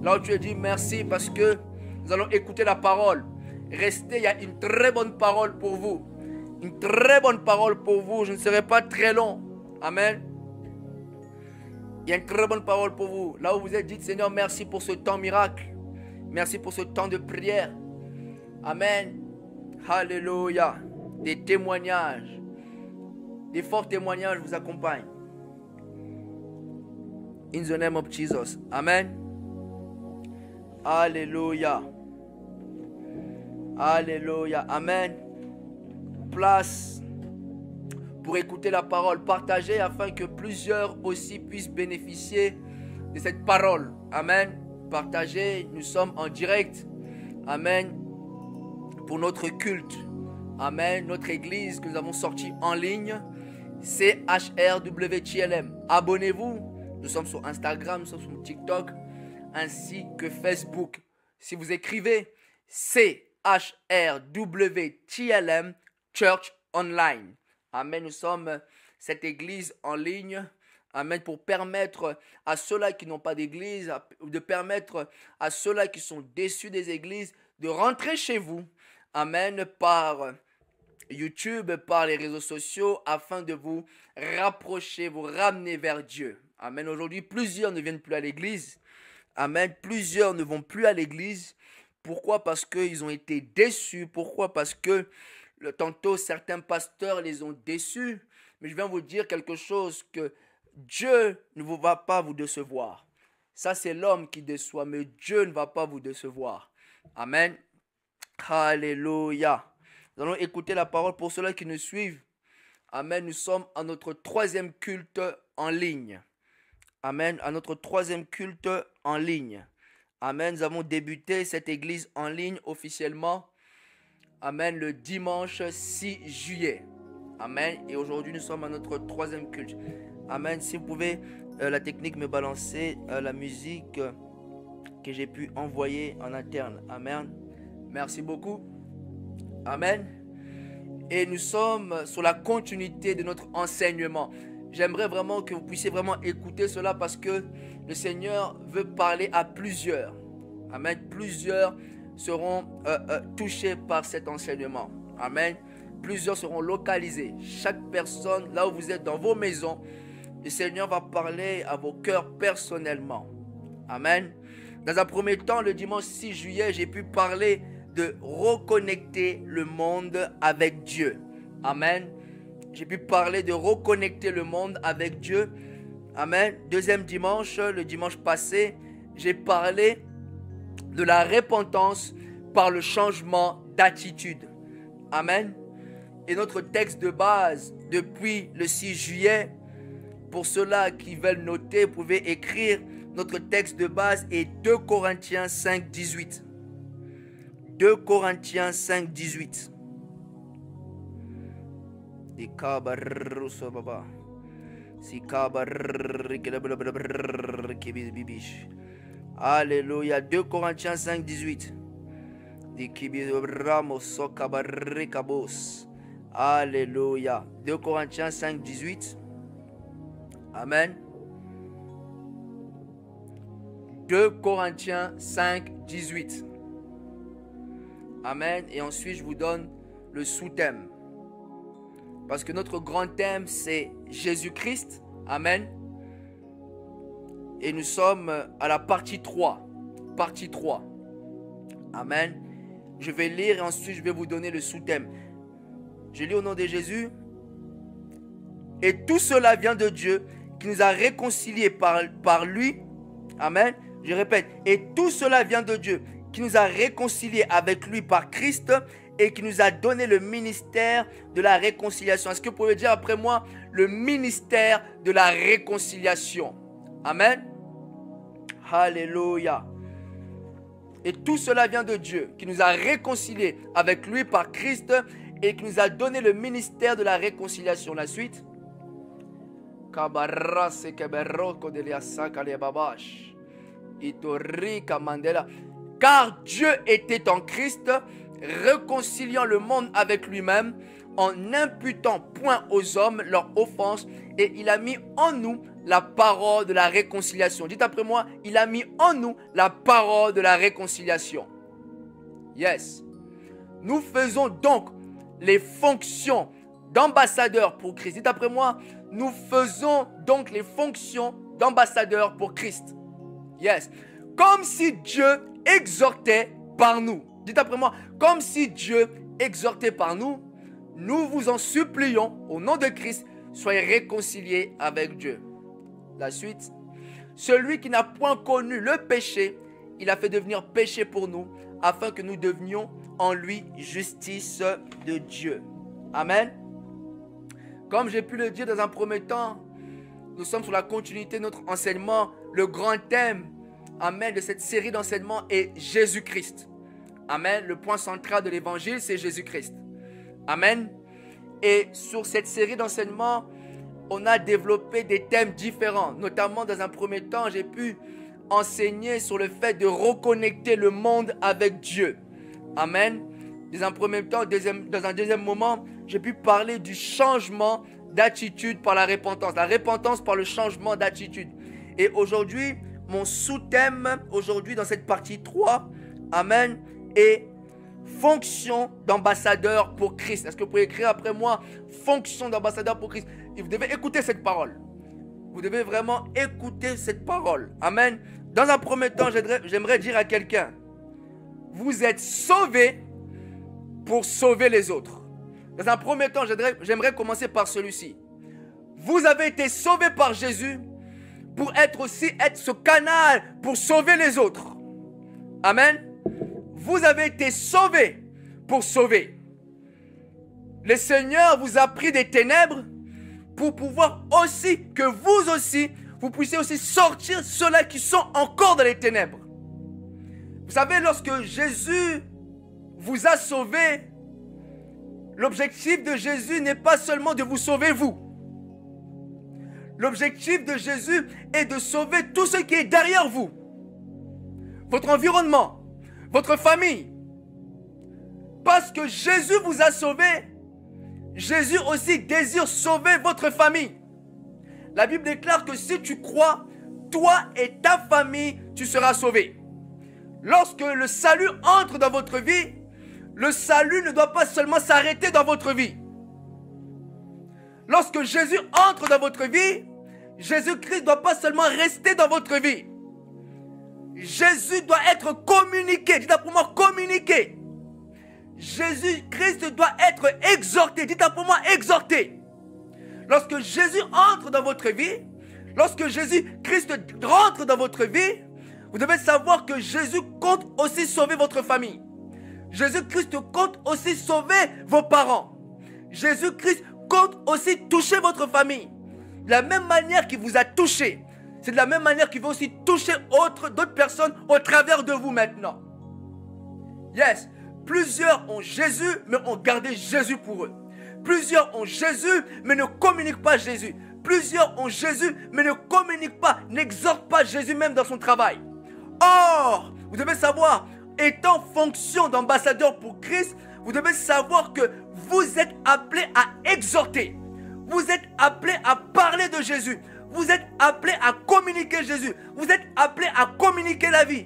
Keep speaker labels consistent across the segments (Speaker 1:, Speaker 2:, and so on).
Speaker 1: Là où tu es dit merci parce que nous allons écouter la parole. Restez, il y a une très bonne parole pour vous. Une très bonne parole pour vous. Je ne serai pas très long. Amen. Il y a une très bonne parole pour vous. Là où vous êtes, dites Seigneur, merci pour ce temps miracle. Merci pour ce temps de prière. Amen. Alléluia. Des témoignages. Des forts témoignages vous accompagnent. In the name of Jesus. Amen. Alléluia. Alléluia. Amen. Place pour écouter la parole. Partagez afin que plusieurs aussi puissent bénéficier de cette parole. Amen. Partagez. Nous sommes en direct. Amen. Pour notre culte. Amen. Notre église que nous avons sortie en ligne. CHRWTLM. Abonnez-vous. Nous sommes sur Instagram, nous sommes sur TikTok, ainsi que Facebook. Si vous écrivez CHRWTLM Church Online. Amen. Nous sommes cette église en ligne. Amen. Pour permettre à ceux-là qui n'ont pas d'église, de permettre à ceux-là qui sont déçus des églises, de rentrer chez vous. Amen. Par YouTube, par les réseaux sociaux, afin de vous rapprocher, vous ramener vers Dieu. Amen. Aujourd'hui, plusieurs ne viennent plus à l'église. Amen. Plusieurs ne vont plus à l'église. Pourquoi? Parce qu'ils ont été déçus. Pourquoi? Parce que tantôt, certains pasteurs les ont déçus. Mais je viens vous dire quelque chose, que Dieu ne va pas vous décevoir. Ça, c'est l'homme qui déçoit, mais Dieu ne va pas vous décevoir. Amen. Alléluia. Nous allons écouter la parole pour ceux-là qui nous suivent. Amen. Nous sommes à notre 3e culte en ligne. Amen. À notre 3e culte en ligne. Amen. Nous avons débuté cette église en ligne officiellement. Amen. Le dimanche 6 juillet. Amen. Et aujourd'hui, nous sommes à notre 3e culte. Amen. Si vous pouvez, la technique, me balancer la musique que j'ai pu envoyer en interne. Amen. Merci beaucoup. Amen. Et nous sommes sur la continuité de notre enseignement. J'aimerais vraiment que vous puissiez vraiment écouter cela parce que le Seigneur veut parler à plusieurs. Amen. Plusieurs seront touchés par cet enseignement. Amen. Plusieurs seront localisés. Chaque personne, là où vous êtes dans vos maisons, le Seigneur va parler à vos cœurs personnellement. Amen. Dans un premier temps, le dimanche 6 juillet, j'ai pu parler de reconnecter le monde avec Dieu. Amen. J'ai pu parler de reconnecter le monde avec Dieu. Amen. Deuxième dimanche, le dimanche passé, j'ai parlé de la repentance par le changement d'attitude. Amen. Et notre texte de base depuis le 6 juillet, pour ceux-là qui veulent noter, vous pouvez écrire, notre texte de base est 2 Corinthiens 5, 18. 2 Corinthiens 5, 18. Alléluia. 2 Corinthiens 5, 18. Alléluia. 2 Corinthiens 5, 18. Amen. 2 Corinthiens 5, 18. Amen. Et ensuite, je vous donne le sous-thème. Parce que notre grand thème, c'est Jésus-Christ. Amen. Et nous sommes à la partie 3. Partie 3. Amen. Je vais lire et ensuite, je vais vous donner le sous-thème. Je lis au nom de Jésus. Et tout cela vient de Dieu qui nous a réconciliés par lui. Amen. Je répète. Et tout cela vient de Dieu qui nous a réconciliés avec lui par Christ et qui nous a donné le ministère de la réconciliation. Est-ce que vous pouvez dire après moi le ministère de la réconciliation? Amen. Alléluia. Et tout cela vient de Dieu qui nous a réconciliés avec lui par Christ et qui nous a donné le ministère de la réconciliation. La suite. Car Dieu était en Christ, réconciliant le monde avec lui-même, en n'imputant point aux hommes leurs offenses, et il a mis en nous la parole de la réconciliation. Dites après moi, il a mis en nous la parole de la réconciliation. Yes. Nous faisons donc les fonctions d'ambassadeurs pour Christ. Dites après moi, nous faisons donc les fonctions d'ambassadeurs pour Christ. Yes. Comme si Dieu exhortait par nous. Dites après moi, comme si Dieu exhortait par nous, nous vous en supplions, au nom de Christ, soyez réconciliés avec Dieu. La suite. Celui qui n'a point connu le péché, il a fait devenir péché pour nous, afin que nous devenions en lui justice de Dieu. Amen. Comme j'ai pu le dire dans un premier temps, nous sommes sur la continuité de notre enseignement. Le grand thème, amen, de cette série d'enseignements est Jésus-Christ. Amen. Le point central de l'évangile, c'est Jésus-Christ. Amen. Et sur cette série d'enseignements, on a développé des thèmes différents. Notamment, dans un premier temps, j'ai pu enseigner sur le fait de reconnecter le monde avec Dieu. Amen. Dans un premier temps, dans un deuxième moment, j'ai pu parler du changement d'attitude par la repentance. La repentance par le changement d'attitude. Et aujourd'hui, mon sous-thème, aujourd'hui dans cette partie 3, amen, est fonction d'ambassadeur pour Christ. Est-ce que vous pouvez écrire après moi, fonction d'ambassadeur pour Christ? Et vous devez écouter cette parole. Vous devez vraiment écouter cette parole. Amen. Dans un premier temps, j'aimerais dire à quelqu'un, vous êtes sauvés pour sauver les autres. Dans un premier temps, j'aimerais commencer par celui-ci. Vous avez été sauvés par Jésus pour être ce canal pour sauver les autres. Amen. Vous avez été sauvés pour sauver. Le Seigneur vous a pris des ténèbres pour pouvoir aussi, que vous aussi, vous puissiez aussi sortir ceux-là qui sont encore dans les ténèbres. Vous savez, lorsque Jésus vous a sauvé, l'objectif de Jésus n'est pas seulement de vous sauver vous. L'objectif de Jésus est de sauver tout ce qui est derrière vous. Votre environnement, votre famille. Parce que Jésus vous a sauvé, Jésus aussi désire sauver votre famille. La Bible déclare que si tu crois, toi et ta famille, tu seras sauvé. Lorsque le salut entre dans votre vie, le salut ne doit pas seulement s'arrêter dans votre vie. Lorsque Jésus entre dans votre vie, Jésus-Christ ne doit pas seulement rester dans votre vie. Jésus doit être communiqué. Dites pour moi, communiqué. Jésus-Christ doit être exhorté. Dites pour moi, exhorté. Lorsque Jésus entre dans votre vie, lorsque Jésus-Christ rentre dans votre vie, vous devez savoir que Jésus compte aussi sauver votre famille. Jésus-Christ compte aussi sauver vos parents. Jésus-Christ compte aussi toucher votre famille. De la même manière qu'il vous a touché, c'est de la même manière qu'il va aussi toucher d'autres personnes au travers de vous maintenant. Yes, plusieurs ont Jésus, mais ont gardé Jésus pour eux. Plusieurs ont Jésus, mais ne communiquent pas Jésus. Plusieurs ont Jésus, mais ne communiquent pas, n'exhortent pas Jésus même dans son travail. Or, vous devez savoir, étant fonction d'ambassadeur pour Christ, vous devez savoir que vous êtes appelés à exhorter. Vous êtes appelés à parler de Jésus. Vous êtes appelés à communiquer Jésus. Vous êtes appelés à communiquer la vie.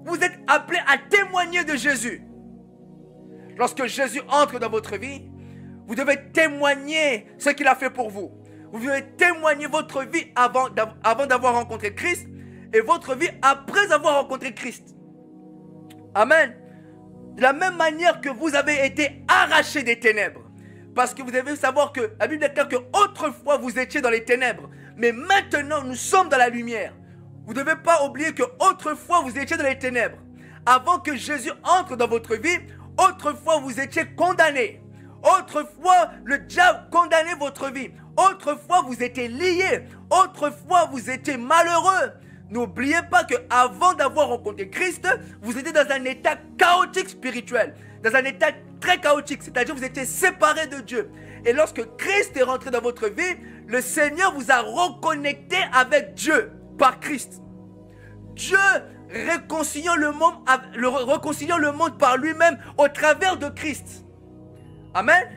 Speaker 1: Vous êtes appelés à témoigner de Jésus. Lorsque Jésus entre dans votre vie, vous devez témoigner ce qu'il a fait pour vous. Vous devez témoigner votre vie avant d'avoir rencontré Christ et votre vie après avoir rencontré Christ. Amen. De la même manière que vous avez été arrachés des ténèbres. Parce que vous devez savoir que la Bible déclare que autrefois vous étiez dans les ténèbres. Mais maintenant nous sommes dans la lumière. Vous ne devez pas oublier que autrefois vous étiez dans les ténèbres. Avant que Jésus entre dans votre vie, autrefois vous étiez condamnés. Autrefois le diable condamnait votre vie. Autrefois vous étiez liés. Autrefois vous étiez malheureux. N'oubliez pas qu'avant d'avoir rencontré Christ, vous étiez dans un état chaotique spirituel. Dans un état très chaotique, c'est-à-dire vous étiez séparés de Dieu. Et lorsque Christ est rentré dans votre vie, le Seigneur vous a reconnecté avec Dieu par Christ. Dieu réconciliant le monde par lui-même au travers de Christ. Amen.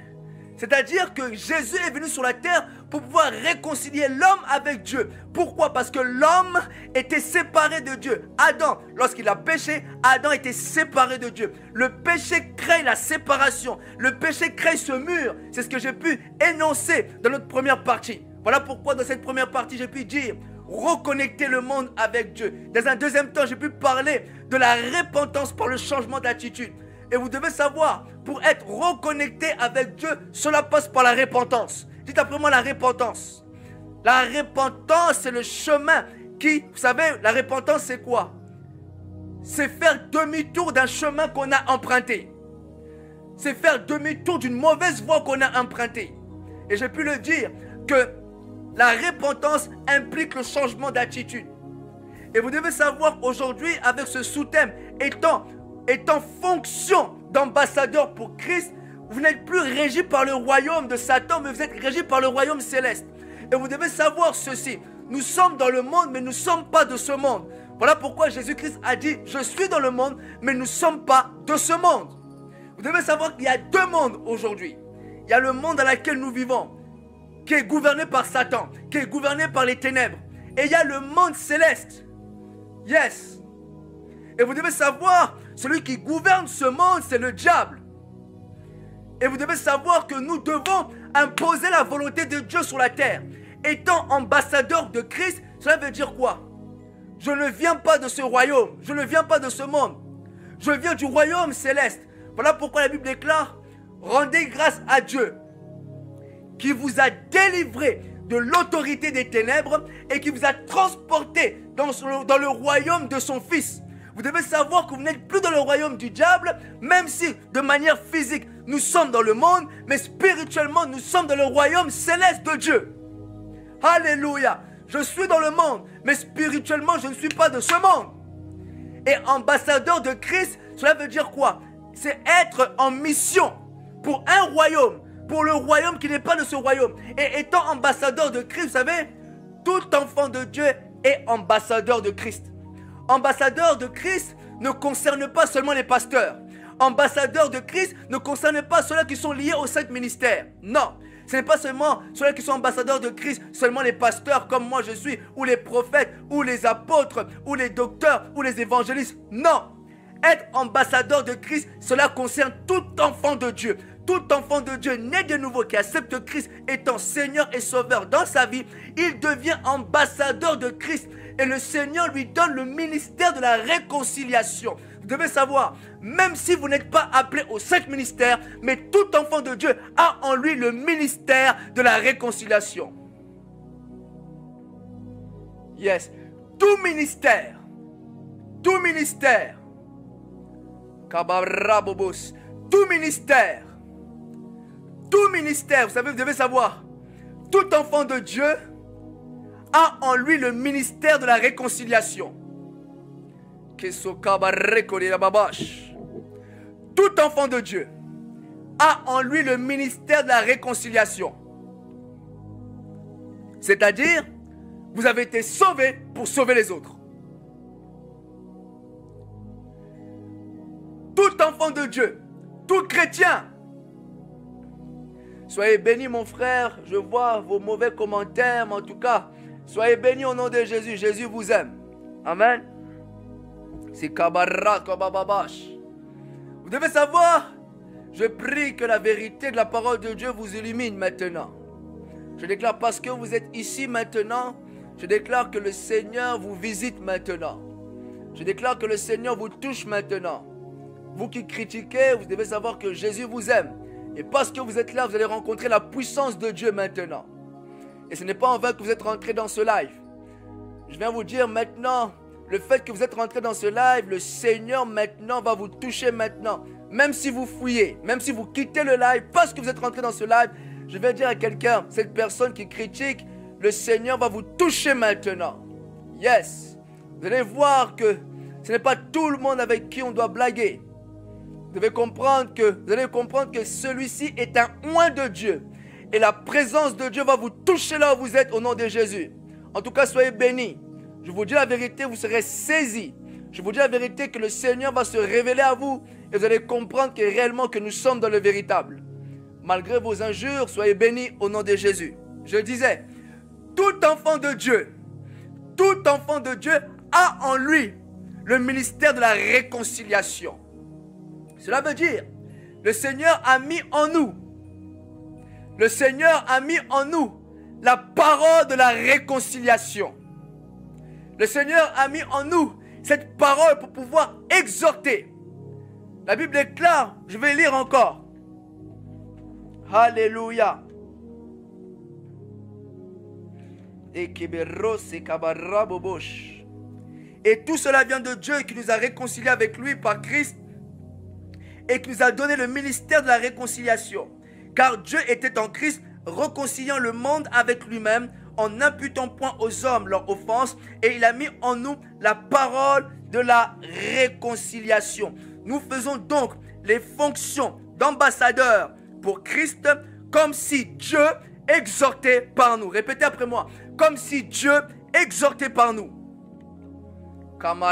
Speaker 1: C'est-à-dire que Jésus est venu sur la terre pour pouvoir réconcilier l'homme avec Dieu. Pourquoi? Parce que l'homme était séparé de Dieu. Adam, lorsqu'il a péché, Adam était séparé de Dieu. Le péché crée la séparation. Le péché crée ce mur. C'est ce que j'ai pu énoncer dans notre première partie. Voilà pourquoi dans cette première partie, j'ai pu dire reconnecter le monde avec Dieu. Dans un deuxième temps, j'ai pu parler de la repentance par le changement d'attitude. Et vous devez savoir, pour être reconnecté avec Dieu, cela passe par la repentance. Dites après moi la repentance. La repentance, c'est le chemin qui, vous savez, la repentance, c'est quoi? C'est faire demi-tour d'un chemin qu'on a emprunté. C'est faire demi-tour d'une mauvaise voie qu'on a empruntée. Et j'ai pu le dire que la repentance implique le changement d'attitude. Et vous devez savoir aujourd'hui, avec ce sous-thème, étant fonction d'ambassadeur pour Christ, vous n'êtes plus régi par le royaume de Satan, mais vous êtes régi par le royaume céleste. Et vous devez savoir ceci, nous sommes dans le monde, mais nous ne sommes pas de ce monde. Voilà pourquoi Jésus-Christ a dit, je suis dans le monde, mais nous ne sommes pas de ce monde. Vous devez savoir qu'il y a deux mondes aujourd'hui. Il y a le monde dans lequel nous vivons, qui est gouverné par Satan, qui est gouverné par les ténèbres. Et il y a le monde céleste. Yes. Et vous devez savoir, celui qui gouverne ce monde, c'est le diable. Et vous devez savoir que nous devons imposer la volonté de Dieu sur la terre. Étant ambassadeur de Christ, cela veut dire quoi? Je ne viens pas de ce royaume, je ne viens pas de ce monde. Je viens du royaume céleste. Voilà pourquoi la Bible déclare, rendez grâce à Dieu qui vous a délivré de l'autorité des ténèbres et qui vous a transporté dans le royaume de son Fils. Vous devez savoir que vous n'êtes plus dans le royaume du diable, même si de manière physique nous sommes dans le monde, mais spirituellement nous sommes dans le royaume céleste de Dieu. Alléluia. Je suis dans le monde, mais spirituellement je ne suis pas de ce monde. Et ambassadeur de Christ, cela veut dire quoi? C'est être en mission pour un royaume, pour le royaume qui n'est pas de ce royaume. Et étant ambassadeur de Christ, vous savez, tout enfant de Dieu est ambassadeur de Christ. Ambassadeur de Christ ne concerne pas seulement les pasteurs. Ambassadeur de Christ ne concerne pas ceux-là qui sont liés au saint ministère. Non, ce n'est pas seulement ceux-là qui sont ambassadeurs de Christ, seulement les pasteurs comme moi je suis, ou les prophètes, ou les apôtres, ou les docteurs, ou les évangélistes. Non, être ambassadeur de Christ, cela concerne tout enfant de Dieu. Tout enfant de Dieu né de nouveau qui accepte Christ étant Seigneur et Sauveur dans sa vie, il devient ambassadeur de Christ. Et le Seigneur lui donne le ministère de la réconciliation. Vous devez savoir, même si vous n'êtes pas appelé au saint ministère, mais tout enfant de Dieu a en lui le ministère de la réconciliation. Yes. Tout ministère, Kabarabobos, tout ministère, vous savez, vous devez savoir, tout enfant de Dieu a en lui le ministère de la réconciliation. Tout enfant de Dieu a en lui le ministère de la réconciliation. C'est-à-dire, vous avez été sauvés pour sauver les autres. Tout enfant de Dieu, tout chrétien. Soyez bénis mon frère, je vois vos mauvais commentaires, mais en tout cas, soyez bénis au nom de Jésus, Jésus vous aime. Amen. C'est Kabara Kabababash. Vous devez savoir, je prie que la vérité de la parole de Dieu vous illumine maintenant. Je déclare parce que vous êtes ici maintenant, je déclare que le Seigneur vous visite maintenant. Je déclare que le Seigneur vous touche maintenant. Vous qui critiquez, vous devez savoir que Jésus vous aime. Et parce que vous êtes là, vous allez rencontrer la puissance de Dieu maintenant. Et ce n'est pas en vain que vous êtes rentré dans ce live. Je viens vous dire maintenant, le fait que vous êtes rentré dans ce live, le Seigneur maintenant va vous toucher maintenant. Même si vous fouillez, même si vous quittez le live, parce que vous êtes rentré dans ce live, je vais dire à quelqu'un, cette personne qui critique, le Seigneur va vous toucher maintenant. Yes. Vous allez voir que ce n'est pas tout le monde avec qui on doit blaguer. Vous allez comprendre que celui-ci est un oint de Dieu. Et la présence de Dieu va vous toucher là où vous êtes au nom de Jésus. En tout cas, soyez bénis. Je vous dis la vérité, vous serez saisis. Je vous dis la vérité que le Seigneur va se révéler à vous. Et vous allez comprendre réellement que nous sommes dans le véritable. Malgré vos injures, soyez bénis au nom de Jésus. Je disais, tout enfant de Dieu a en lui le ministère de la réconciliation. Cela veut dire, le Seigneur a mis en nous la parole de la réconciliation. Le Seigneur a mis en nous cette parole pour pouvoir exhorter. La Bible est claire, je vais lire encore. Alléluia. Et tout cela vient de Dieu qui nous a réconciliés avec lui par Christ et qui nous a donné le ministère de la réconciliation. Car Dieu était en Christ, réconciliant le monde avec lui-même, en n'imputant point aux hommes leur offense, et il a mis en nous la parole de la réconciliation. Nous faisons donc les fonctions d'ambassadeurs pour Christ, comme si Dieu exhortait par nous. Répétez après moi. Comme si Dieu exhortait par nous. Comme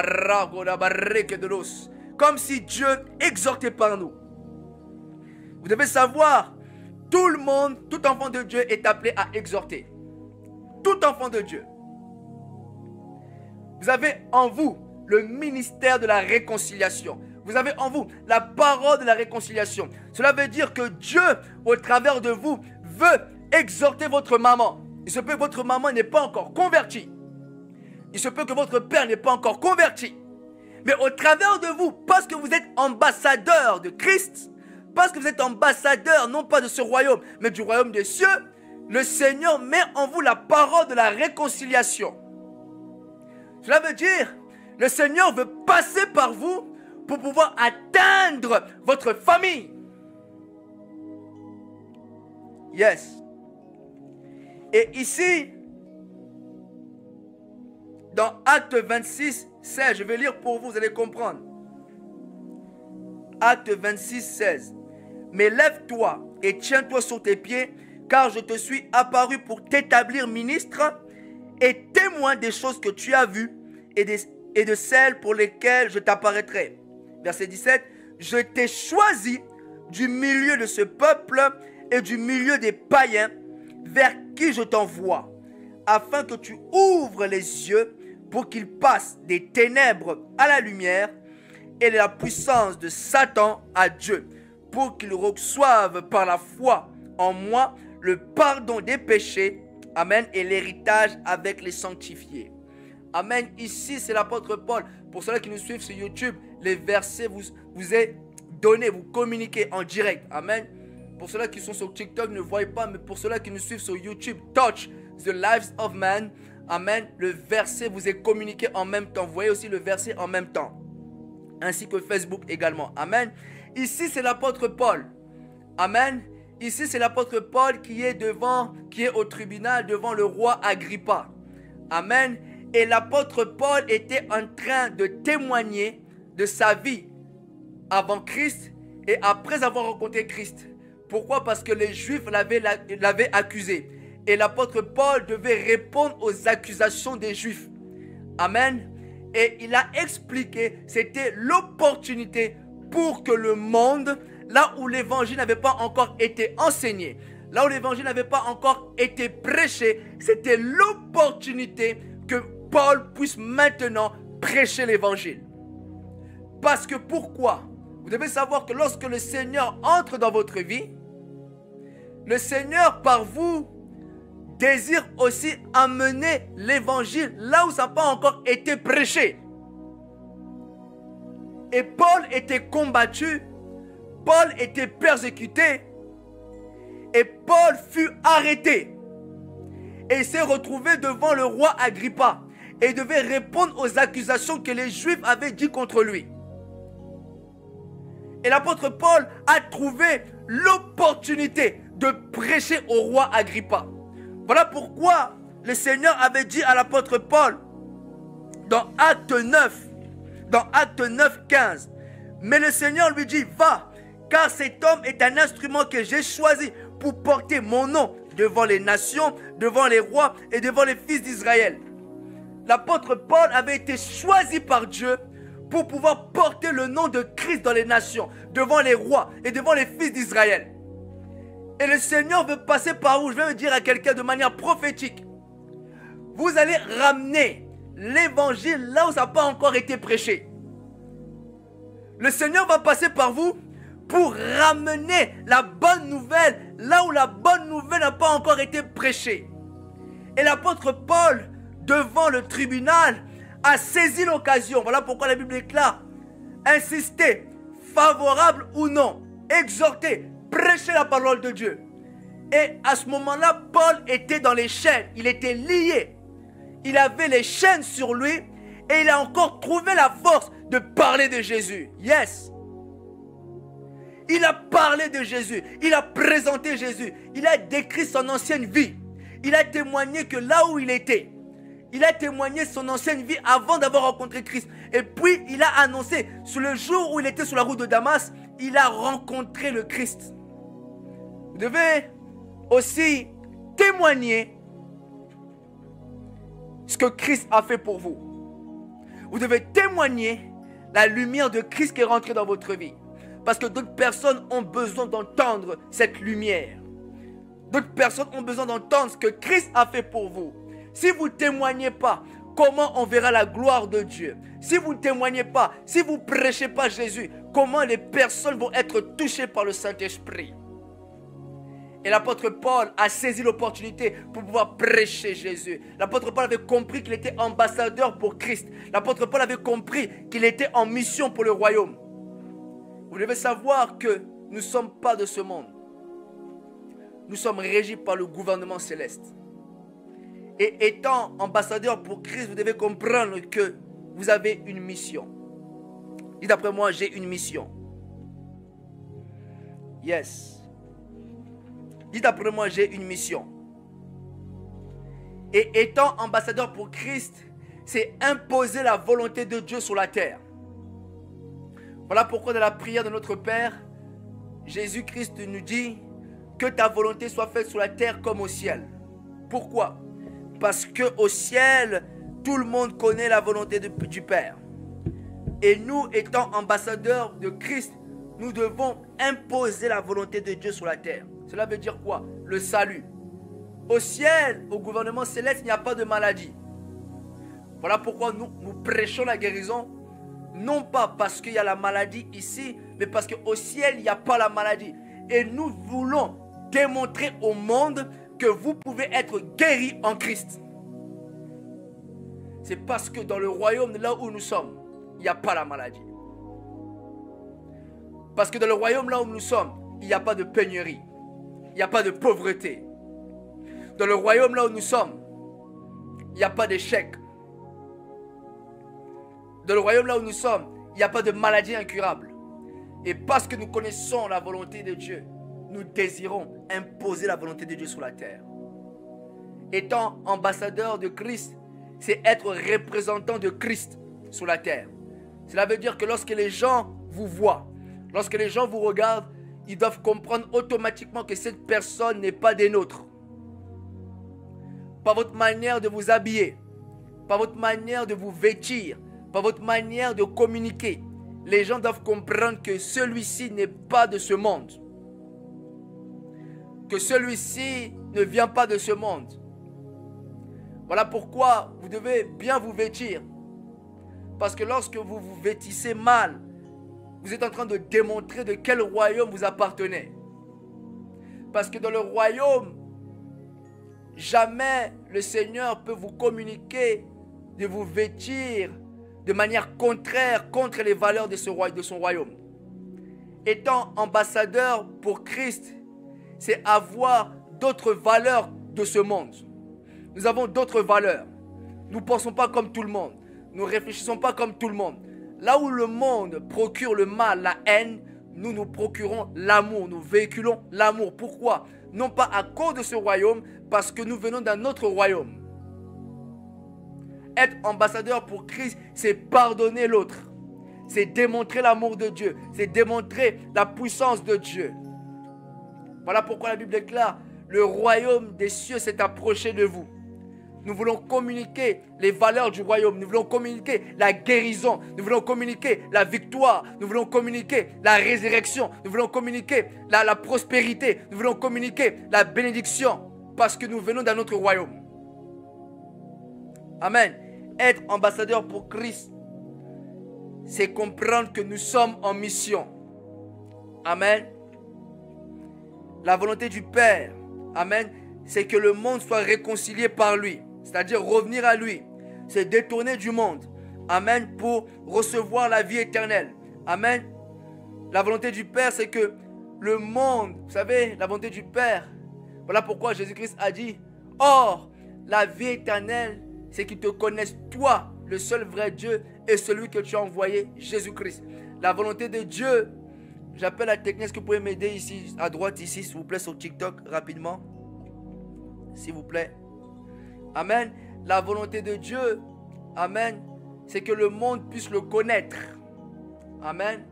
Speaker 1: si Dieu exhortait par nous. Vous devez savoir, tout le monde, tout enfant de Dieu est appelé à exhorter. Tout enfant de Dieu. Vous avez en vous le ministère de la réconciliation. Vous avez en vous la parole de la réconciliation. Cela veut dire que Dieu, au travers de vous, veut exhorter votre maman. Il se peut que votre maman n'est pas encore convertie. Il se peut que votre père n'est pas encore converti. Mais au travers de vous, parce que vous êtes ambassadeur de Christ, parce que vous êtes ambassadeur non pas de ce royaume, mais du royaume des cieux, le Seigneur met en vous la parole de la réconciliation. Cela veut dire, le Seigneur veut passer par vous pour pouvoir atteindre votre famille. Yes. Et ici, dans Acte 26, 16, je vais lire pour vous, vous allez comprendre. Acte 26, 16. Mais lève-toi et tiens-toi sur tes pieds, car je te suis apparu pour t'établir ministre et témoin des choses que tu as vues et de celles pour lesquelles je t'apparaîtrai. Verset 17. Je t'ai choisi du milieu de ce peuple et du milieu des païens vers qui je t'envoie, afin que tu ouvres les yeux pour qu'ils passent des ténèbres à la lumière et de la puissance de Satan à Dieu, pour qu'ils reçoivent par la foi en moi le pardon des péchés, amen, et l'héritage avec les sanctifiés. Amen. Ici, c'est l'apôtre Paul. Pour ceux qui nous suivent sur YouTube, les versets vous est donné, vous communiquez en direct. Amen. Pour ceux qui sont sur TikTok, ne voient pas, mais pour ceux qui nous suivent sur YouTube, Touch the Lives of Man. Amen. Le verset vous est communiqué en même temps. Vous voyez aussi le verset en même temps. Ainsi que Facebook également. Amen. Ici, c'est l'apôtre Paul. Amen. Ici, c'est l'apôtre Paul qui est au tribunal devant le roi Agrippa. Amen. Et l'apôtre Paul était en train de témoigner de sa vie avant Christ et après avoir rencontré Christ. Pourquoi? Parce que les Juifs l'avaient accusé. Et l'apôtre Paul devait répondre aux accusations des Juifs. Amen. Et il a expliqué, c'était l'opportunité pour que le monde, là où l'évangile n'avait pas encore été enseigné, là où l'évangile n'avait pas encore été prêché, c'était l'opportunité que Paul puisse maintenant prêcher l'évangile. Parce que pourquoi? Vous devez savoir que lorsque le Seigneur entre dans votre vie, le Seigneur par vous désire aussi amener l'évangile là où ça n'a pas encore été prêché. Et Paul était combattu, Paul était persécuté, et Paul fut arrêté. Et il s'est retrouvé devant le roi Agrippa et devait répondre aux accusations que les Juifs avaient dit contre lui. Et l'apôtre Paul a trouvé l'opportunité de prêcher au roi Agrippa. Voilà pourquoi le Seigneur avait dit à l'apôtre Paul dans Acte 9, 15. Mais le Seigneur lui dit, va, car cet homme est un instrument que j'ai choisi pour porter mon nom devant les nations, devant les rois et devant les fils d'Israël. L'apôtre Paul avait été choisi par Dieu pour pouvoir porter le nom de Christ dans les nations, devant les rois et devant les fils d'Israël. Et le Seigneur veut passer par vous. Je vais le dire à quelqu'un de manière prophétique. Vous allez ramener l'évangile là où ça n'a pas encore été prêché. Le Seigneur va passer par vous pour ramener la bonne nouvelle là où la bonne nouvelle n'a pas encore été prêchée. Et l'apôtre Paul, devant le tribunal, a saisi l'occasion. Voilà pourquoi la Bible est claire. Insistez, favorable ou non, exhortez, prêchez la parole de Dieu. Et à ce moment-là, Paul était dans les chaînes, il était lié. Il avait les chaînes sur lui et il a encore trouvé la force de parler de Jésus. Yes. Il a parlé de Jésus, il a présenté Jésus, il a décrit son ancienne vie. Il a témoigné que là où il était, il a témoigné son ancienne vie avant d'avoir rencontré Christ. Et puis il a annoncé, sur le jour où il était sur la route de Damas, il a rencontré le Christ. Vous devez aussi témoigner ce que Christ a fait pour vous. Vous devez témoigner la lumière de Christ qui est rentrée dans votre vie. Parce que d'autres personnes ont besoin d'entendre cette lumière. D'autres personnes ont besoin d'entendre ce que Christ a fait pour vous. Si vous ne témoignez pas, comment on verra la gloire de Dieu? Si vous ne témoignez pas, si vous ne prêchez pas Jésus, comment les personnes vont être touchées par le Saint-Esprit? Et l'apôtre Paul a saisi l'opportunité pour pouvoir prêcher Jésus. L'apôtre Paul avait compris qu'il était ambassadeur pour Christ. L'apôtre Paul avait compris qu'il était en mission pour le royaume. Vous devez savoir que nous ne sommes pas de ce monde. Nous sommes régis par le gouvernement céleste. Et étant ambassadeur pour Christ, vous devez comprendre que vous avez une mission. Dites après moi, j'ai une mission. Yes. Dites après moi, j'ai une mission. Et étant ambassadeur pour Christ, c'est imposer la volonté de Dieu sur la terre. Voilà pourquoi dans la prière de notre Père, Jésus-Christ nous dit que ta volonté soit faite sur la terre comme au ciel. Pourquoi? Parce qu'au ciel, tout le monde connaît la volonté du Père. Et nous, étant ambassadeurs de Christ, nous devons imposer la volonté de Dieu sur la terre. Cela veut dire quoi? Le salut. Au ciel, au gouvernement céleste, il n'y a pas de maladie. Voilà pourquoi nous prêchons la guérison. Non pas parce qu'il y a la maladie ici, mais parce qu'au ciel, il n'y a pas la maladie. Et nous voulons démontrer au monde que vous pouvez être guéri en Christ. C'est parce que dans le royaume, là où nous sommes, il n'y a pas la maladie. Parce que dans le royaume, là où nous sommes, il n'y a pas de pénurie. Il n'y a pas de pauvreté. Dans le royaume, là où nous sommes, il n'y a pas d'échec. Dans le royaume, là où nous sommes, il n'y a pas de maladie incurable. Et parce que nous connaissons la volonté de Dieu, nous désirons imposer la volonté de Dieu sur la terre. Étant ambassadeur de Christ, c'est être représentant de Christ sur la terre. Cela veut dire que lorsque les gens vous voient, lorsque les gens vous regardent, ils doivent comprendre automatiquement que cette personne n'est pas des nôtres. Par votre manière de vous habiller, par votre manière de vous vêtir, par votre manière de communiquer, les gens doivent comprendre que celui-ci n'est pas de ce monde. Que celui-ci ne vient pas de ce monde. Voilà pourquoi vous devez bien vous vêtir. Parce que lorsque vous vous vêtissez mal, vous êtes en train de démontrer de quel royaume vous appartenez. Parce que dans le royaume, jamais le Seigneur peut vous communiquer de vous vêtir de manière contraire contre les valeurs de son royaume. Étant ambassadeur pour Christ, c'est avoir d'autres valeurs de ce monde. Nous avons d'autres valeurs. Nous ne pensons pas comme tout le monde. Nous ne réfléchissons pas comme tout le monde. Là où le monde procure le mal, la haine, nous procurons l'amour. Nous véhiculons l'amour. Pourquoi? Non pas à cause de ce royaume, parce que nous venons d'un autre royaume. Être ambassadeur pour Christ, c'est pardonner l'autre. C'est démontrer l'amour de Dieu. C'est démontrer la puissance de Dieu. Voilà pourquoi la Bible déclare, le royaume des cieux s'est approché de vous. Nous voulons communiquer les valeurs du royaume. Nous voulons communiquer la guérison. Nous voulons communiquer la victoire. Nous voulons communiquer la résurrection. Nous voulons communiquer la prospérité. Nous voulons communiquer la bénédiction. Parce que nous venons d'un autre royaume. Amen. Être ambassadeur pour Christ, c'est comprendre que nous sommes en mission. Amen. La volonté du Père, amen, c'est que le monde soit réconcilié par lui. C'est-à-dire revenir à lui. C'est détourner du monde. Amen. Pour recevoir la vie éternelle. Amen. La volonté du Père, c'est que le monde, vous savez, la volonté du Père. Voilà pourquoi Jésus-Christ a dit, or, la vie éternelle, c'est qu'ils te connaissent, toi, le seul vrai Dieu, et celui que tu as envoyé, Jésus-Christ. La volonté de Dieu, j'appelle la technique, est-ce que vous pouvez m'aider ici, à droite, ici, s'il vous plaît, sur TikTok, rapidement. S'il vous plaît. Amen. La volonté de Dieu, amen, c'est que le monde puisse le connaître. Amen.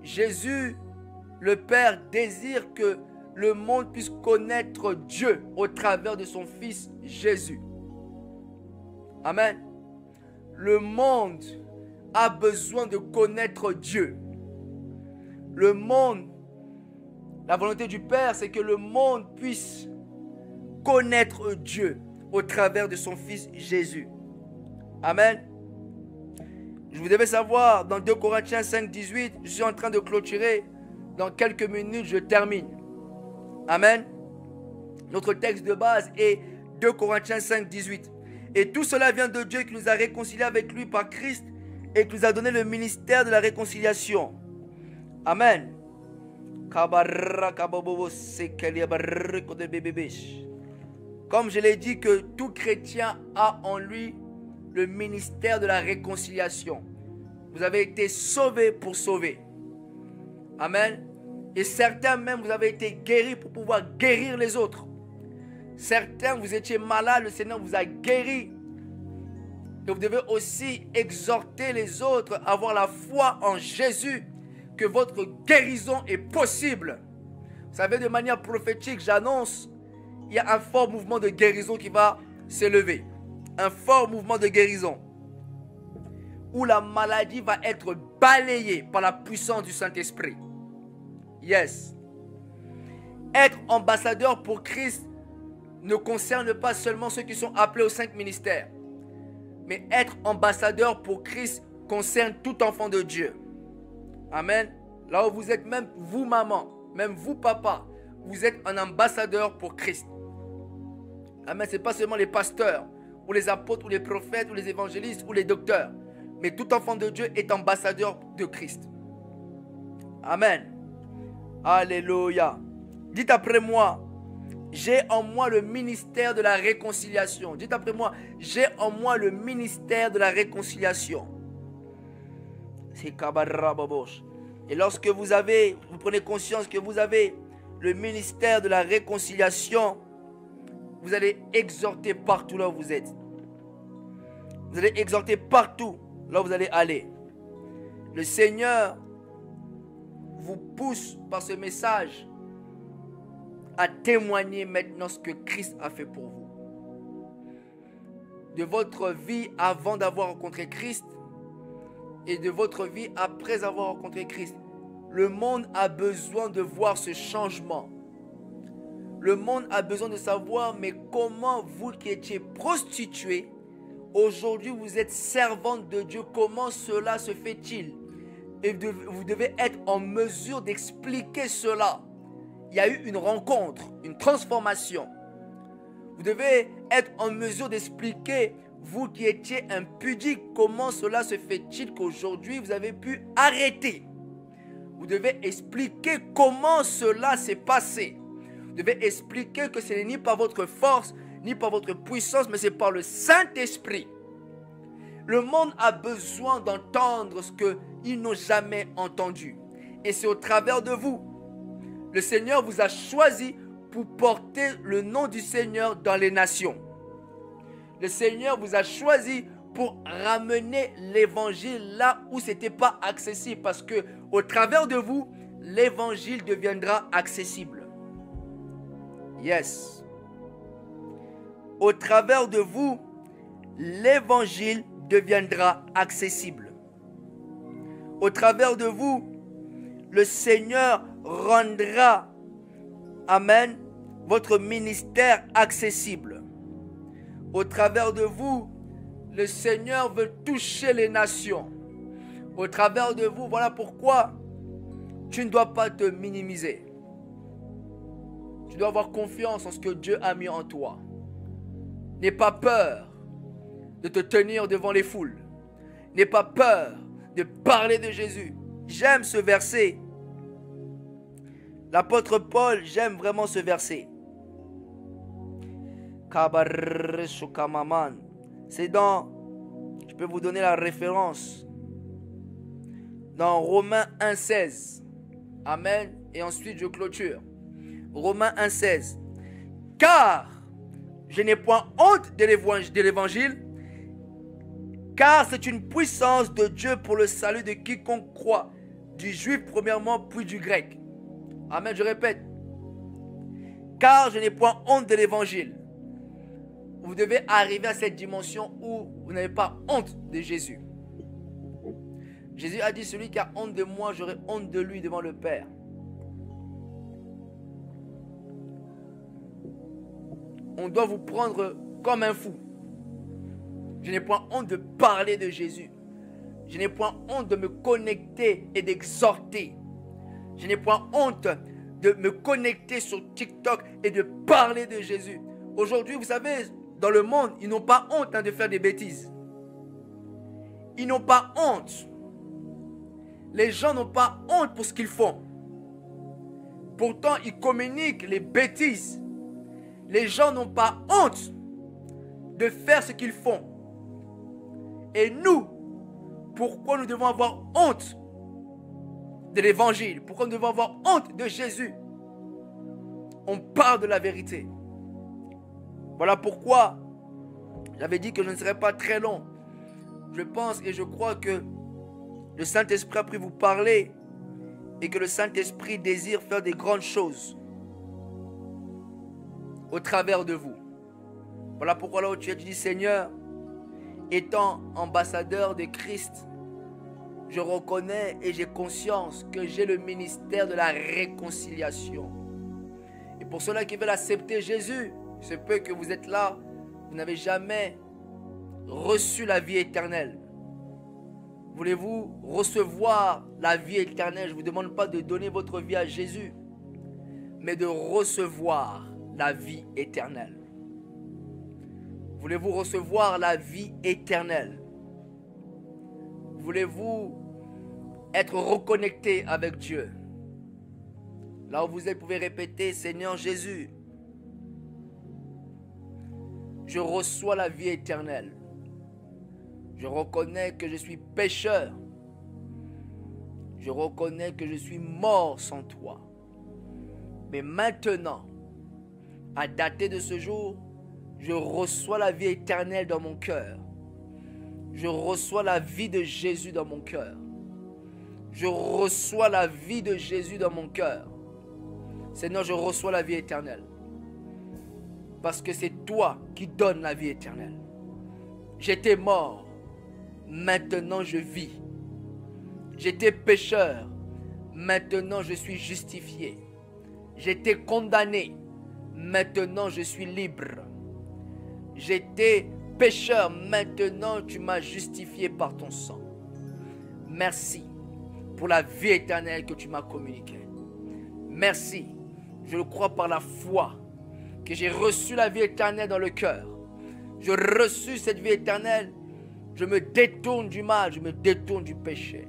Speaker 1: Jésus, le Père, désire que le monde puisse connaître Dieu au travers de son Fils Jésus. Amen. Le monde a besoin de connaître Dieu. Le monde, la volonté du Père, c'est que le monde puisse connaître Dieu au travers de son Fils Jésus. Amen. Vous devez savoir, dans 2 Corinthiens 5, 18, je suis en train de clôturer. Dans quelques minutes, je termine. Amen. Notre texte de base est 2 Corinthiens 5, 18. Et tout cela vient de Dieu qui nous a réconciliés avec lui par Christ et qui nous a donné le ministère de la réconciliation. Amen. Comme je l'ai dit que tout chrétien a en lui le ministère de la réconciliation. Vous avez été sauvés pour sauver. Amen. Et certains même, vous avez été guéris pour pouvoir guérir les autres. Certains, vous étiez malades, le Seigneur vous a guéri. Et vous devez aussi exhorter les autres à avoir la foi en Jésus, que votre guérison est possible. Vous savez, de manière prophétique, j'annonce, il y a un fort mouvement de guérison qui va s'élever. Un fort mouvement de guérison. Où la maladie va être balayée par la puissance du Saint-Esprit. Yes. Être ambassadeur pour Christ ne concerne pas seulement ceux qui sont appelés aux 5 ministères. Mais être ambassadeur pour Christ concerne tout enfant de Dieu. Amen. Là où vous êtes, même vous maman, même vous papa, vous êtes un ambassadeur pour Christ. Amen. Ce n'est pas seulement les pasteurs, ou les apôtres, ou les prophètes, ou les évangélistes, ou les docteurs. Mais tout enfant de Dieu est ambassadeur de Christ. Amen. Alléluia. Dites après moi, j'ai en moi le ministère de la réconciliation. Dites après moi, j'ai en moi le ministère de la réconciliation. C'est Kabarababosh. Et lorsque vous prenez conscience que vous avez le ministère de la réconciliation, vous allez exhorter partout là où vous êtes. Vous allez exhorter partout là où vous allez aller. Le Seigneur vous pousse par ce message à témoigner maintenant ce que Christ a fait pour vous. De votre vie avant d'avoir rencontré Christ et de votre vie après avoir rencontré Christ. Le monde a besoin de voir ce changement. Le monde a besoin de savoir, mais comment vous qui étiez prostituées, aujourd'hui vous êtes servante de Dieu, comment cela se fait-il? Et vous devez être en mesure d'expliquer cela. Il y a eu une rencontre, une transformation. Vous devez être en mesure d'expliquer, vous qui étiez impudique, comment cela se fait-il qu'aujourd'hui vous avez pu arrêter. Vous devez expliquer comment cela s'est passé. Vous devez expliquer que ce n'est ni par votre force, ni par votre puissance, mais c'est par le Saint-Esprit. Le monde a besoin d'entendre ce qu'ils n'ont jamais entendu. Et c'est au travers de vous. Le Seigneur vous a choisi pour porter le nom du Seigneur dans les nations. Le Seigneur vous a choisi pour ramener l'évangile là où ce n'était pas accessible. Parce que au travers de vous, l'évangile deviendra accessible. Yes. Au travers de vous, l'évangile deviendra accessible. Au travers de vous, le Seigneur rendra, amen, votre ministère accessible. Au travers de vous, le Seigneur veut toucher les nations. Au travers de vous, voilà pourquoi tu ne dois pas te minimiser. Tu dois avoir confiance en ce que Dieu a mis en toi. N'aie pas peur de te tenir devant les foules. N'aie pas peur de parler de Jésus. J'aime ce verset. L'apôtre Paul, j'aime vraiment ce verset. C'est dans, je peux vous donner la référence, dans Romains 1,16. Amen. Et ensuite je clôture. Romains 1,16. Car je n'ai point honte de l'évangile, car c'est une puissance de Dieu pour le salut de quiconque croit, du juif premièrement, puis du grec. Amen, je répète. Car je n'ai point honte de l'évangile. Vous devez arriver à cette dimension où vous n'avez pas honte de Jésus. Jésus a dit, celui qui a honte de moi, j'aurai honte de lui devant le Père. On doit vous prendre comme un fou. Je n'ai point honte de parler de Jésus. Je n'ai point honte de me connecter et d'exhorter. Je n'ai point honte de me connecter sur TikTok et de parler de Jésus. Aujourd'hui, vous savez, dans le monde, ils n'ont pas honte de faire des bêtises. Ils n'ont pas honte. Les gens n'ont pas honte pour ce qu'ils font. Pourtant, ils communiquent les bêtises. Les gens n'ont pas honte de faire ce qu'ils font. Et nous, pourquoi nous devons avoir honte de l'évangile? Pourquoi nous devons avoir honte de Jésus? On parle de la vérité. Voilà pourquoi j'avais dit que je ne serais pas très long. Je pense et je crois que le Saint-Esprit a pris vous parler et que le Saint-Esprit désire faire des grandes choses au travers de vous. Voilà pourquoi là où tu es, tu dis, Seigneur, étant ambassadeur de Christ, je reconnais et j'ai conscience que j'ai le ministère de la réconciliation. Et pour ceux-là qui veulent accepter Jésus, il se peut que vous êtes là, vous n'avez jamais reçu la vie éternelle. Voulez-vous recevoir la vie éternelle? Je ne vous demande pas de donner votre vie à Jésus, mais de recevoir la vie éternelle. Voulez-vous recevoir la vie éternelle? Voulez-vous être reconnecté avec Dieu? Là où vous êtes, vous pouvez répéter, Seigneur Jésus, je reçois la vie éternelle. Je reconnais que je suis pécheur. Je reconnais que je suis mort sans toi. Mais maintenant, à dater de ce jour, je reçois la vie éternelle dans mon cœur. Je reçois la vie de Jésus dans mon cœur. Je reçois la vie de Jésus dans mon cœur. Seigneur, je reçois la vie éternelle. Parce que c'est toi qui donnes la vie éternelle. J'étais mort. Maintenant je vis. J'étais pécheur. Maintenant je suis justifié. J'étais condamné. Maintenant je suis libre. J'étais pécheur. Maintenant tu m'as justifié par ton sang. Merci pour la vie éternelle que tu m'as communiquée. Merci. Je le crois par la foi que j'ai reçu la vie éternelle dans le cœur. Je reçus cette vie éternelle. Je me détourne du mal, je me détourne du péché.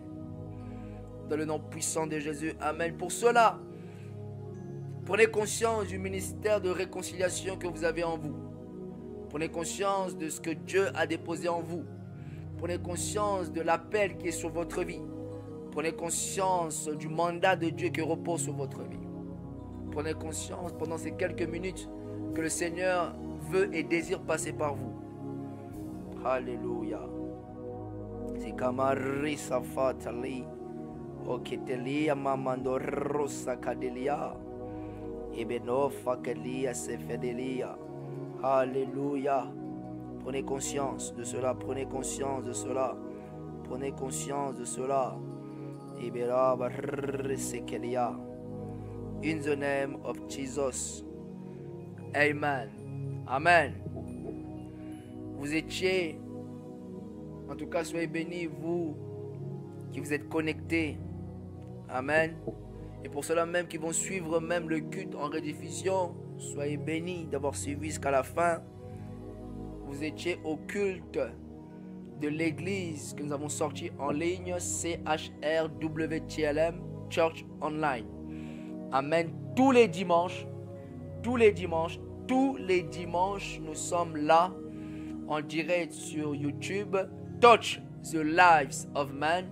Speaker 1: Dans le nom puissant de Jésus, amen. Pour cela, prenez conscience du ministère de réconciliation que vous avez en vous. Prenez conscience de ce que Dieu a déposé en vous. Prenez conscience de l'appel qui est sur votre vie. Prenez conscience du mandat de Dieu qui repose sur votre vie. Prenez conscience pendant ces quelques minutes que le Seigneur veut et désire passer par vous. Alléluia. C'est comme Risa Fatali. Oketelia Mamando Rosa Cadelia. Ebeno Fakelia Sefedelia. Alléluia. Prenez conscience de cela, prenez conscience de cela. Prenez conscience de cela. In the name of Jesus. Amen. Amen. Vous étiez, en tout cas, soyez bénis, vous qui vous êtes connectés. Amen. Et pour ceux-là même qui vont suivre même le culte en rediffusion, soyez bénis d'avoir suivi jusqu'à la fin. Vous étiez au culte de l'église que nous avons sorti en ligne, CHRWTLM Church Online. Amen. Tous les dimanches, nous sommes là en direct sur YouTube, Touch the Lives of Man,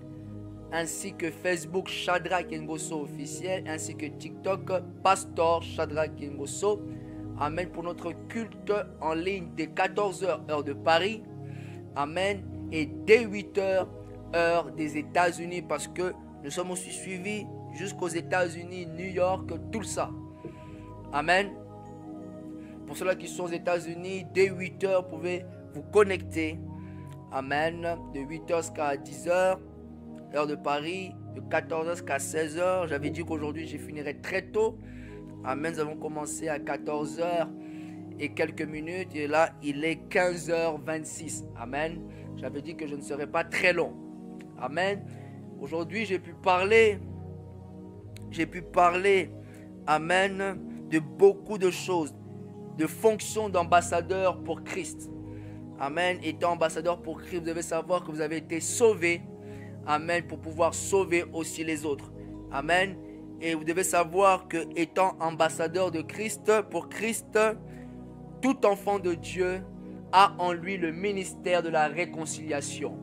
Speaker 1: ainsi que Facebook Shadrach Ngoso officiel, ainsi que TikTok Pastor Shadrach Ngoso. Amen. Pour notre culte en ligne dès 14h heure de Paris. Amen. Et dès 8h heure des États-Unis, parce que nous sommes aussi suivis jusqu'aux États-Unis, New York, tout ça. Amen. Pour ceux-là qui sont aux États-Unis, dès 8h, vous pouvez vous connecter. Amen. De 8h jusqu'à 10h, heure de Paris. De 14h jusqu'à 16h. J'avais dit qu'aujourd'hui, je finirais très tôt. Amen. Nous avons commencé à 14h et quelques minutes. Et là, il est 15h26. Amen. J'avais dit que je ne serais pas très long. Amen. Aujourd'hui, j'ai pu parler. Amen. De beaucoup de choses. De fonctions d'ambassadeur pour Christ. Amen. Étant ambassadeur pour Christ, vous devez savoir que vous avez été sauvés. Amen. Pour pouvoir sauver aussi les autres. Amen. Et vous devez savoir que étant ambassadeur de Christ, pour Christ, tout enfant de Dieu a en lui le ministère de la réconciliation.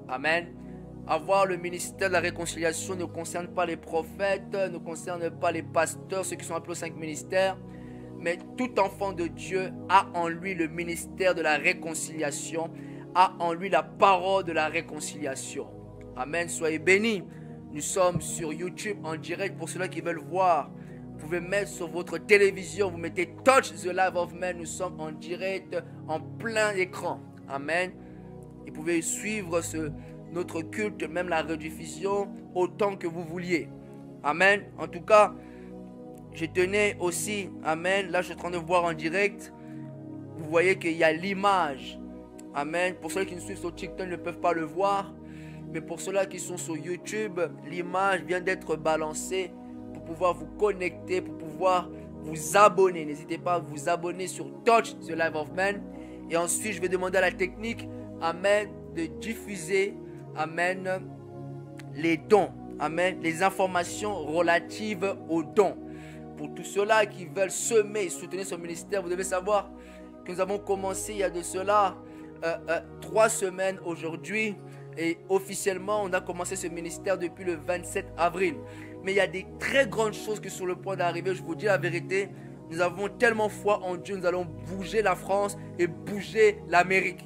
Speaker 1: Amen. Avoir le ministère de la réconciliation ne concerne pas les prophètes, ne concerne pas les pasteurs, ceux qui sont appelés aux 5 ministères. Mais tout enfant de Dieu a en lui le ministère de la réconciliation, a en lui la parole de la réconciliation. Amen. Soyez bénis. Nous sommes sur YouTube en direct pour ceux-là qui veulent voir. Vous pouvez mettre sur votre télévision, vous mettez Touch the Life of Man. Nous sommes en direct, en plein écran. Amen. Et vous pouvez suivre notre culte, même la rediffusion, autant que vous vouliez. Amen. En tout cas, je tenais aussi, amen, là je suis en train de voir en direct. Vous voyez qu'il y a l'image. Amen. Pour ceux qui nous suivent sur TikTok ne peuvent pas le voir. Mais pour ceux-là qui sont sur YouTube, l'image vient d'être balancée pour pouvoir vous connecter, pour pouvoir vous abonner. N'hésitez pas à vous abonner sur Touch the Life of Man. Et ensuite, je vais demander à la technique, amen, de diffuser, amen, les dons. Amen, les informations relatives aux dons. Pour tous ceux-là qui veulent semer et soutenir ce ministère, vous devez savoir que nous avons commencé il y a de cela 3 semaines aujourd'hui. Et officiellement, on a commencé ce ministère depuis le 27 avril. Mais il y a des très grandes choses qui sont sur le point d'arriver. Je vous dis la vérité, nous avons tellement foi en Dieu. Nous allons bouger la France et bouger l'Amérique.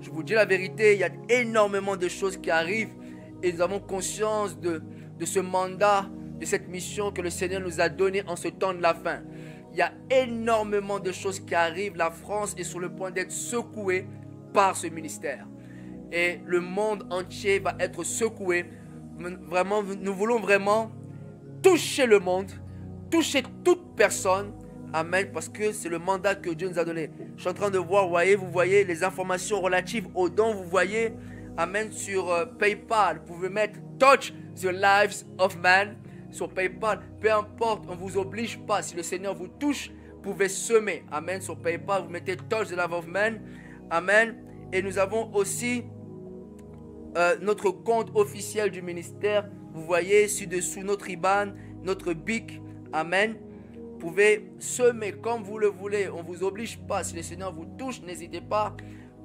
Speaker 1: Je vous dis la vérité, il y a énormément de choses qui arrivent. Et nous avons conscience de ce mandat, de cette mission que le Seigneur nous a donnée en ce temps de la fin. Il y a énormément de choses qui arrivent. La France est sur le point d'être secouée par ce ministère. Et le monde entier va être secoué. Vraiment, nous voulons vraiment toucher le monde, toucher toute personne. Amen, parce que c'est le mandat que Dieu nous a donné. Je suis en train de voir, vous voyez les informations relatives aux dons. Vous voyez, amen, sur PayPal. Vous pouvez mettre Touch the Lives of Man sur PayPal. Peu importe, on ne vous oblige pas. Si le Seigneur vous touche, vous pouvez semer. Amen, sur PayPal, vous mettez Touch the Life of Man. Amen. Et nous avons aussi notre compte officiel du ministère. Vous voyez ci-dessous notre IBAN, notre BIC. Amen. Vous pouvez semer comme vous le voulez. On ne vous oblige pas. Si le Seigneur vous touche, n'hésitez pas.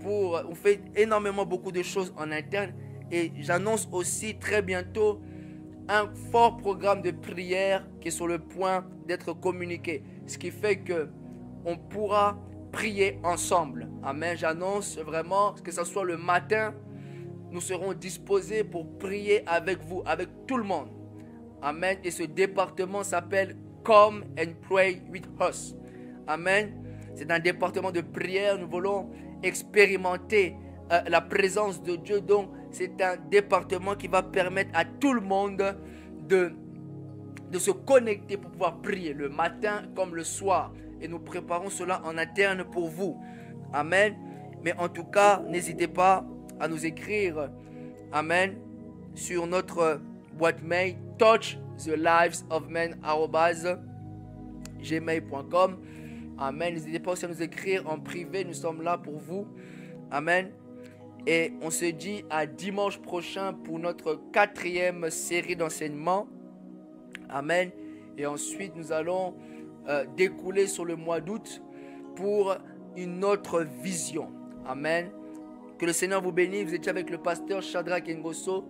Speaker 1: On fait énormément beaucoup de choses en interne. Et j'annonce aussi très bientôt un fort programme de prière qui est sur le point d'être communiqué. Ce qui fait qu'on pourra prier ensemble. Amen. J'annonce vraiment que ce soit le matin. Nous serons disposés pour prier avec vous, avec tout le monde. Amen. Et ce département s'appelle Come and Pray with Us. Amen. C'est un département de prière. Nous voulons expérimenter la présence de Dieu. Donc, c'est un département qui va permettre à tout le monde de se connecter pour pouvoir prier le matin comme le soir. Et nous préparons cela en interne pour vous. Amen. Mais en tout cas, n'hésitez pas à nous écrire. Amen. Sur notre boîte mail touchthelives@gmail.com. Amen. N'hésitez pas aussi à nous écrire en privé. Nous sommes là pour vous. Amen. Et on se dit à dimanche prochain pour notre 4e série d'enseignements. Amen. Et ensuite, nous allons découler sur le mois d'août pour une autre vision. Amen. Que le Seigneur vous bénisse. Vous étiez avec le pasteur Shadrach Ngosso,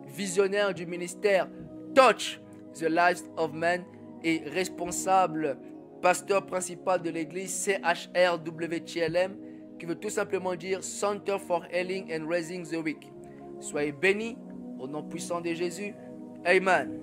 Speaker 1: visionnaire du ministère Touch the Lives of Men et responsable, pasteur principal de l'église CHRWTLM, qui veut tout simplement dire Center for Healing and Raising the Weak. Soyez bénis au nom puissant de Jésus. Amen.